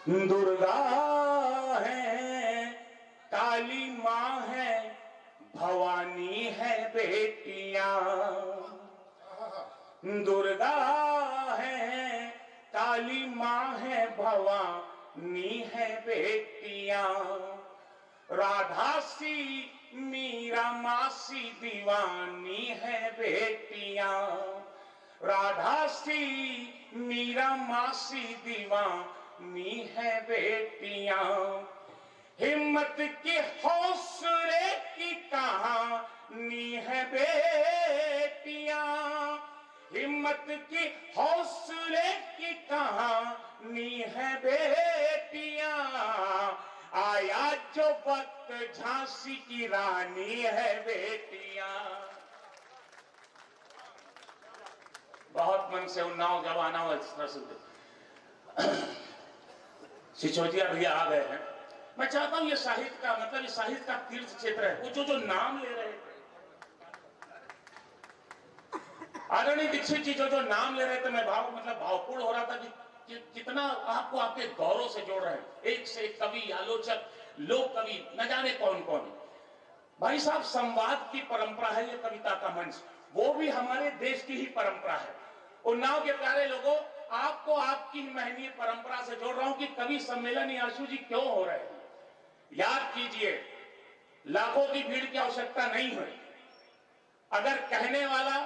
दुर्गा है, काली माँ है, भवानी है बेटियां। दुर्गा है, काली माँ है, भवानी है बेटियां। राधा सी मीरा मासी दीवानी है बेटियां। राधा सी मीरा मासी दीवानी है बेटियां। हिम्मत की हौसले की कहानी है बेटियां। हिम्मत की हौसले की कहानी है बेटियां। आया जो वक्त झांसी की रानी है बेटियां। बहुत मन से उन्नाव जवाना सिसोदिया भैया आ गए हैं। मैं चाहता हूं ये साहित्य का मतलब ये साहित्य का तीर्थ क्षेत्र है। वो जो नाम ले रहे थे आदरणीय दीक्षित जी, जो नाम ले रहे थे, मैं भावपूर्ण हो रहा था कि कितना आपको आपके गौरव से जोड़ रहे हैं। एक से एक कवि, आलोचक, लोक कवि, न जाने कौन कौन। भाई साहब, संवाद की परंपरा है ये कविता का मंच, वो भी हमारे देश की ही परंपरा है। उन्नाव के प्यारे लोगों, आपको आपकी महनीय परंपरा से जोड़ रहा हूं कि कवि सम्मेलन याशु जी क्यों हो रहे हैं। याद कीजिए, लाखों की भीड़ की आवश्यकता नहीं है। अगर कहने वाला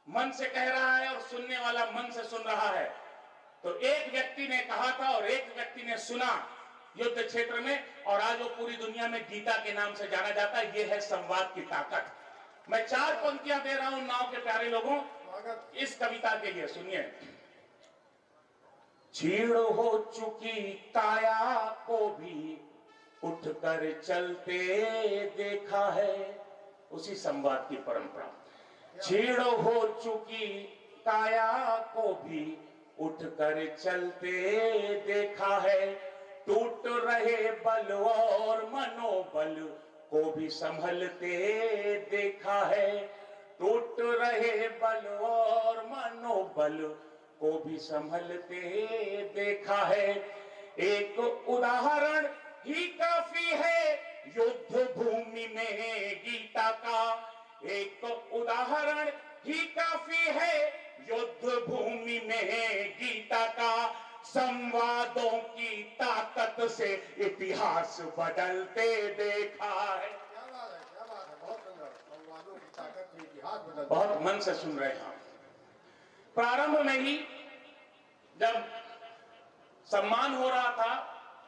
मन से कह रहा है और सुनने वाला मन से सुन रहा है, तो एक व्यक्ति ने कहा था और एक व्यक्ति ने सुना युद्ध क्षेत्र में, और आज वो पूरी दुनिया में गीता के नाम से जाना जाता है। ये है संवाद की ताकत। मैं 4 पंक्तियां दे रहा हूं नाव के प्यारे लोगों इस कविता के लिए, सुनिए। छीड़ हो चुकी काया को भी उठकर चलते देखा है। उसी संवाद की परंपरा। छीड़ हो चुकी काया को भी उठकर चलते देखा है। टूट रहे बल और मनोबल को भी संभलते देखा है। टूट रहे बल और मनोबल को भी संभलते देखा है। एक उदाहरण ही काफी है युद्ध भूमि में गीता का। एक उदाहरण ही काफी है युद्ध भूमि में गीता का। संवादों की ताकत से इतिहास बदलते देखा है। क्या बात है, बहुत सुंदर। संवादों की ताकत से इतिहास बदलते। बहुत मन से सुन रहे हैं। प्रारंभ में ही जब सम्मान हो रहा था,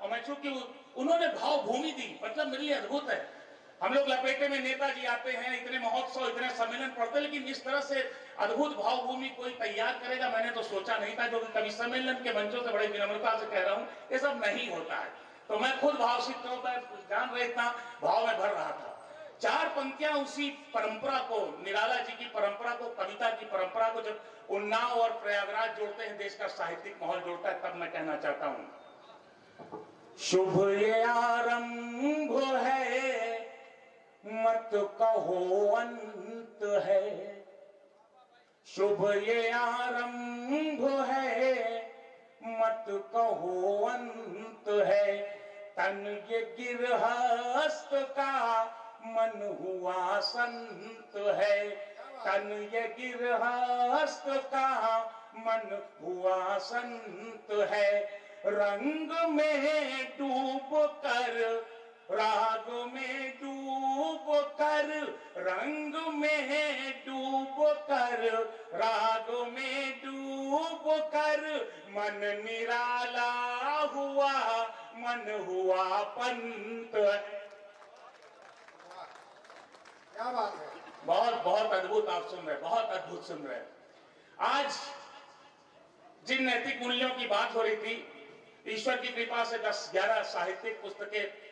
और मैं चूंकि उन्होंने भावभूमि दी, मतलब मेरे लिए अद्भुत है। हम लोग लपेटे में नेताजी आते हैं, इतने महोत्सव, इतने सम्मेलन पढ़ते, लेकिन इस तरह से अद्भुत भावभूमि कोई तैयार करेगा मैंने तो सोचा नहीं था। जो कवि सम्मेलन के मंचों से बड़ी विनम्रता से कह रहा हूं, ये सब नहीं होता है। तो मैं खुद भावसिक्त होता जान रहे, इतना भाव में भर रहा था। 4 पंक्तियां उसी परंपरा को, निराला जी की परंपरा को, कविता की परंपरा को जब उन्नाव और प्रयागराज जोड़ते हैं, देश का साहित्यिक माहौल जोड़ता है, तब मैं कहना चाहता हूं। शुभ ये आरंभ है, मत कहो अंत है। शुभ ये आरंभ है, मत कहो अंत है। तन ये गिरहस्त का, मन हुआ संत है। तन ये गिरहस्त का, मन हुआ संत है। रंग में डूब कर, राग में डूब कर, रंग में डूब कर, राग में डूब कर, मन निराला हुआ, मन हुआ पंत। क्या बात है। बहुत बहुत अद्भुत आप सुन रहे, बहुत अद्भुत सुन रहे। आज जिन नैतिक मूल्यों की बात हो रही थी, ईश्वर की कृपा से 10-11 साहित्यिक पुस्तकें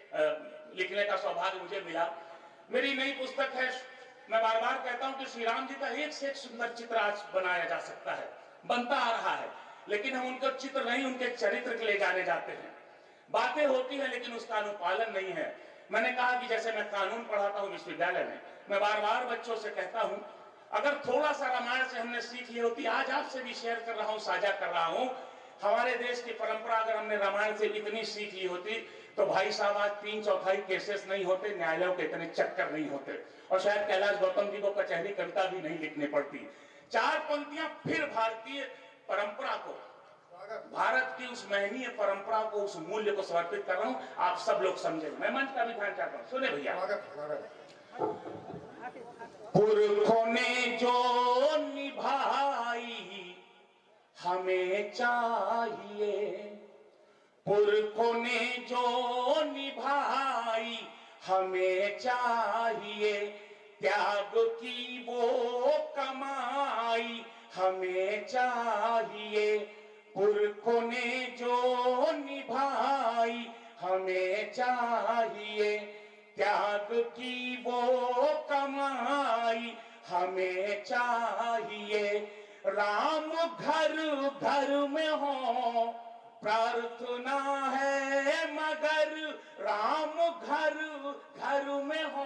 लिखने का सौभाग्य मुझे मिला। मेरी नई पुस्तक है, मैं बार बार कहता हूं कि श्री राम जी का एक से एक सुंदर चित्र आज बनाया जा सकता है, बनता आ रहा है, लेकिन हम उनका चित्र नहीं, उनके चरित्र के ले जाने जाते हैं। बातें होती है लेकिन उसका अनुपालन नहीं है। मैंने कहा कि जैसे मैं कानून पढ़ाता हूं विश्वविद्यालय में, मैं बार बार बच्चों से कहता हूं, अगर थोड़ा सा रामायण से हमने सीख ली होती, आज आपसे भी शेयर कर रहा हूं, साझा कर रहा हूं, हमारे देश की परंपरा अगर हमने रामायण से इतनी सीख ली होती तो भाई साहब आज 3/4 केसेस नहीं होते, न्यायालयों के इतने चक्कर नहीं होते, और शायद कैलाश गौतम जी को कचहरी कविता भी नहीं लिखनी पड़ती। 4 पंक्तियां फिर भारतीय परंपरा को, भारत की उस महनीय परंपरा को, उस मूल्य को समर्पित कर रहा हूं, आप सब लोग समझेंगे। मैं मंच का भी ध्यान चाहता हूं, सुने भैया। पुरखों ने जो निभाई हमें चाहिए, पुरखों ने जो निभाई हमें चाहिए, त्याग की वो कमाई हमें चाहिए, पुरखों ने जो निभाई हमें चाहिए, त्याग की वो कमाई हमें चाहिए। राम घर घर में हो प्रार्थना है मगर, राम घर घर में हो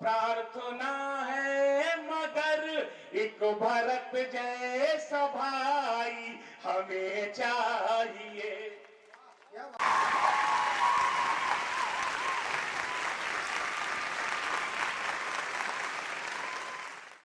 प्रार्थना है मगर, एक भरत जैसा भाई